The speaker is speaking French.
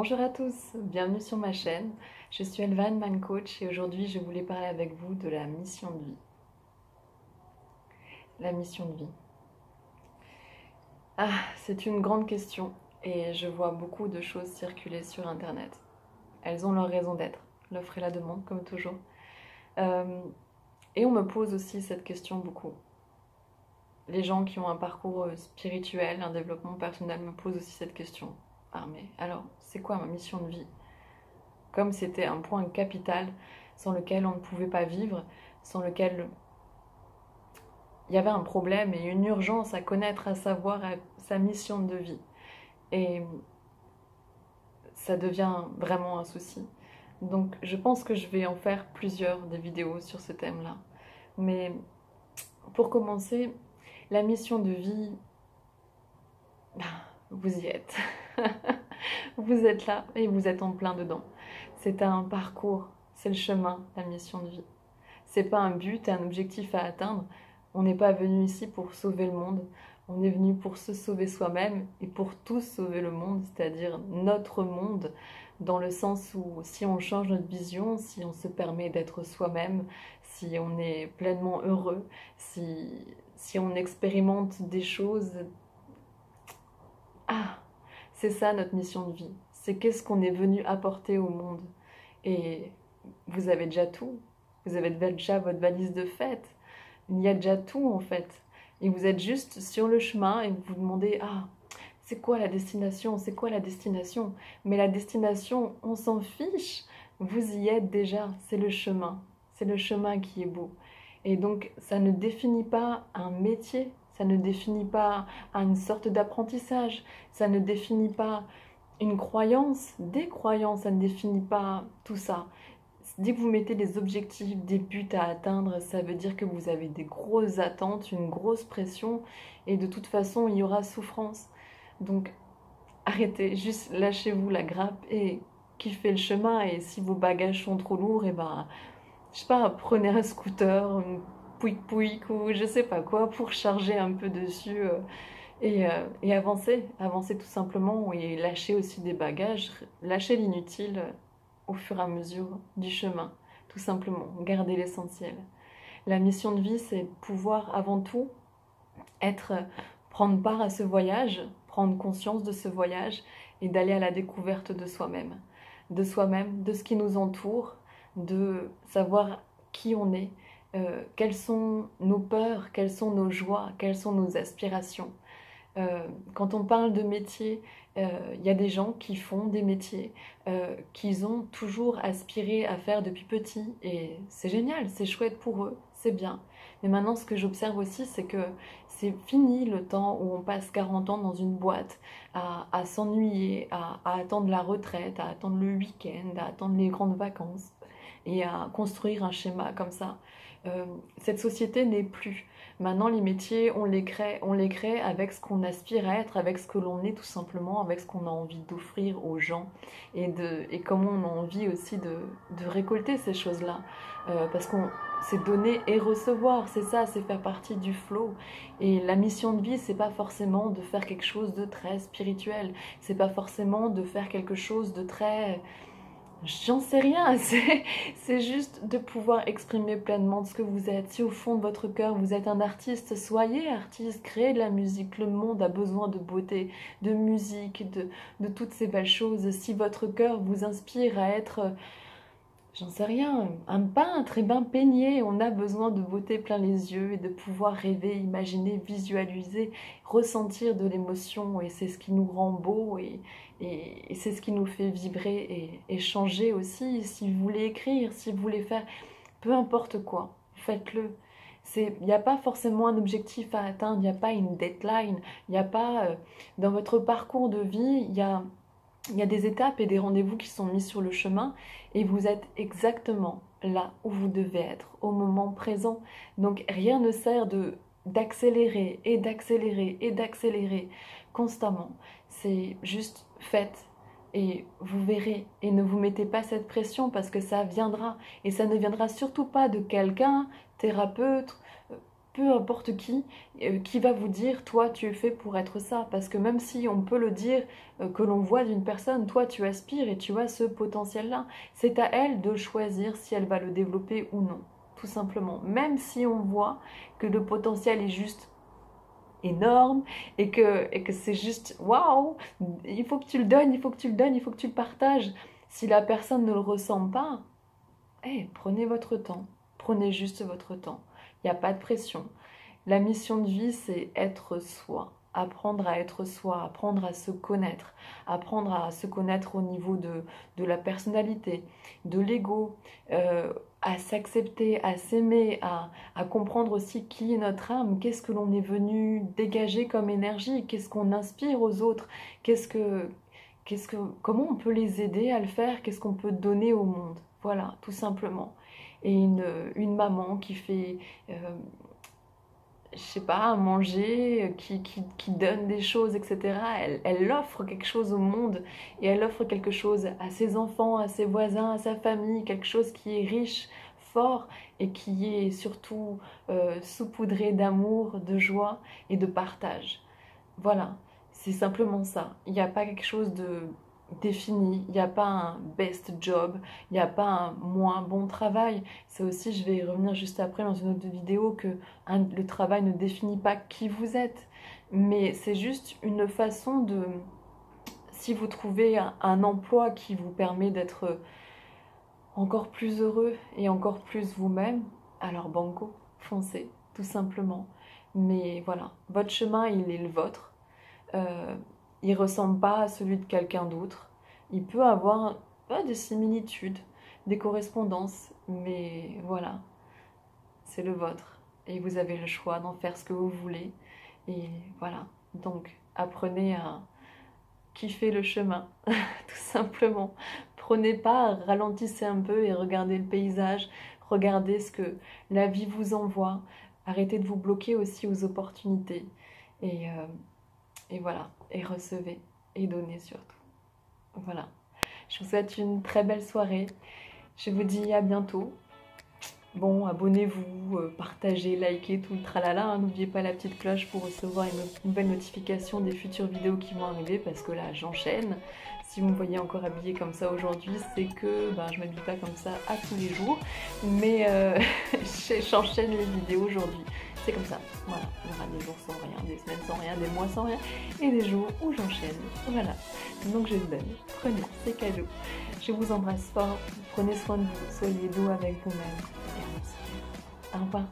Bonjour à tous, bienvenue sur ma chaîne. Je suis Elvan, Man Coach, et aujourd'hui je voulais parler avec vous de la mission de vie. La mission de vie. C'est une grande question et je vois beaucoup de choses circuler sur Internet. Elles ont leur raison d'être, l'offre et la demande comme toujours. Et on me pose aussi cette question beaucoup. Les gens qui ont un parcours spirituel, un développement personnel me posent aussi cette question. Ah mais alors, c'est quoi ma mission de vie ? Comme c'était un point capital sans lequel on ne pouvait pas vivre, sans lequel il y avait un problème et une urgence à connaître, à savoir sa mission de vie. Et ça devient vraiment un souci. Donc je pense que je vais en faire plusieurs des vidéos sur ce thème-là. Mais pour commencer, la mission de vie, vous y êtes. Vous êtes là et vous êtes en plein dedans. C'est un parcours, c'est le chemin, la mission de vie. C'est pas un but, un objectif à atteindre. On n'est pas venu ici pour sauver le monde. On est venu pour se sauver soi-même et pour tous sauver le monde, c'est-à-dire notre monde, dans le sens où si on change notre vision, si on se permet d'être soi-même, si on est pleinement heureux, si on expérimente des choses... c'est ça notre mission de vie. C'est qu'est-ce qu'on est venu apporter au monde. Et vous avez déjà tout. Vous avez déjà votre valise de fête. Il y a déjà tout en fait. Et vous êtes juste sur le chemin et vous vous demandez, c'est quoi la destination? C'est quoi la destination? Mais la destination, on s'en fiche. Vous y êtes déjà. C'est le chemin. C'est le chemin qui est beau. Et donc, ça ne définit pas un métier. Ça ne définit pas une sorte d'apprentissage. Ça ne définit pas une croyance, des croyances. Ça ne définit pas tout ça. Dès que vous mettez des objectifs, des buts à atteindre, ça veut dire que vous avez des grosses attentes, une grosse pression, et de toute façon, il y aura souffrance. Donc, arrêtez, juste lâchez-vous la grappe et kiffez le chemin. Et si vos bagages sont trop lourds, je sais pas, prenez un scooter, une pouic-pouic ou je sais pas quoi pour charger un peu dessus et avancer. Avancer tout simplement et lâcher aussi des bagages, lâcher l'inutile au fur et à mesure du chemin, tout simplement, garder l'essentiel. La mission de vie, c'est pouvoir avant tout prendre part à ce voyage, prendre conscience de ce voyage et d'aller à la découverte de soi-même, de ce qui nous entoure, de savoir qui on est, quelles sont nos peurs, quelles sont nos joies, quelles sont nos aspirations. Quand on parle de métier, y a des gens qui font des métiers qu'ils ont toujours aspiré à faire depuis petit et c'est génial, c'est chouette pour eux, c'est bien. Mais maintenant ce que j'observe aussi c'est que c'est fini le temps où on passe 40 ans dans une boîte à s'ennuyer, à attendre la retraite, à attendre le week-end, à attendre les grandes vacances et à construire un schéma comme ça. Cette société n'est plus. Maintenant, les métiers, on les crée avec ce qu'on aspire à être, avec ce que l'on est tout simplement, avec ce qu'on a envie d'offrir aux gens et comment on a envie aussi de récolter ces choses-là. Parce qu'on c'est donner et recevoir, c'est ça, c'est faire partie du flow. Et la mission de vie, c'est pas forcément de faire quelque chose de très spirituel, c'est pas forcément de faire quelque chose de très... J'en sais rien, c'est juste de pouvoir exprimer pleinement ce que vous êtes. Si au fond de votre cœur vous êtes un artiste, soyez artiste, créez de la musique. Le monde a besoin de beauté, de musique, de toutes ces belles choses. Si votre cœur vous inspire à être, j'en sais rien, un peintre, et bien peignez. On a besoin de beauté plein les yeux et de pouvoir rêver, imaginer, visualiser, ressentir de l'émotion. Et c'est ce qui nous rend beau et c'est ce qui nous fait vibrer et changer aussi. Si vous voulez écrire, si vous voulez faire, peu importe quoi, faites-le. Il n'y a pas forcément un objectif à atteindre, il n'y a pas une deadline, il n'y a pas... dans votre parcours de vie, il y a des étapes et des rendez-vous qui sont mis sur le chemin et vous êtes exactement là où vous devez être, au moment présent. Donc rien ne sert d'accélérer et d'accélérer et d'accélérer constamment. C'est juste faites et vous verrez. Et ne vous mettez pas cette pression parce que ça viendra. Et ça ne viendra surtout pas de quelqu'un, thérapeute, peu importe qui va vous dire, toi tu es fait pour être ça. Parce que même si on peut le dire, que l'on voit d'une personne, toi tu aspires et tu as ce potentiel-là. C'est à elle de choisir si elle va le développer ou non, tout simplement. Même si on voit que le potentiel est juste énorme et que c'est juste waouh, il faut que tu le donnes, il faut que tu le donnes, il faut que tu le partages. Si la personne ne le ressent pas, prenez votre temps, prenez juste votre temps. Il n'y a pas de pression. La mission de vie, c'est être soi, apprendre à être soi, apprendre à se connaître au niveau de la personnalité, de l'ego, à s'accepter, à s'aimer, à comprendre aussi qui est notre âme, qu'est-ce que l'on est venu dégager comme énergie, qu'est-ce qu'on inspire aux autres, comment on peut les aider à le faire, qu'est-ce qu'on peut donner au monde. Voilà, tout simplement. Et une maman qui fait, je sais pas, à manger, qui donne des choses, etc. Elle offre quelque chose au monde et elle offre quelque chose à ses enfants, à ses voisins, à sa famille, quelque chose qui est riche, fort et qui est surtout saupoudré d'amour, de joie et de partage. Voilà, c'est simplement ça. Il n'y a pas quelque chose de défini, il n'y a pas un best job, il n'y a pas un moins bon travail. C'est aussi, je vais y revenir juste après dans une autre vidéo, que le travail ne définit pas qui vous êtes, mais c'est juste une façon de... Si vous trouvez un emploi qui vous permet d'être encore plus heureux et encore plus vous-même, alors banco, foncez, tout simplement. Mais voilà, votre chemin, il est le vôtre. Il ne ressemble pas à celui de quelqu'un d'autre. Il peut avoir des similitudes, des correspondances, mais voilà, c'est le vôtre. Et vous avez le choix d'en faire ce que vous voulez. Et voilà, donc apprenez à kiffer le chemin, tout simplement. Prenez pas, ralentissez un peu et regardez le paysage, regardez ce que la vie vous envoie. Arrêtez de vous bloquer aussi aux opportunités. Et voilà, et recevez, et donnez surtout. Voilà. Je vous souhaite une très belle soirée. Je vous dis à bientôt. Bon, abonnez-vous, partagez, likez, tout le tralala. Hein. N'oubliez pas la petite cloche pour recevoir une nouvelle notification des futures vidéos qui vont arriver, parce que là, j'enchaîne. Si vous me voyez encore habillée comme ça aujourd'hui, c'est que je m'habille pas comme ça à tous les jours. Mais j'enchaîne les vidéos aujourd'hui. C'est comme ça. Voilà, il y aura des jours sans rien, des semaines sans rien, des mois sans rien, et des jours où j'enchaîne. Voilà. Donc je vous donne. Prenez, c'est cadeau. Je vous embrasse fort. Prenez soin de vous. Soyez doux avec vous-même. Et à bientôt. Au revoir.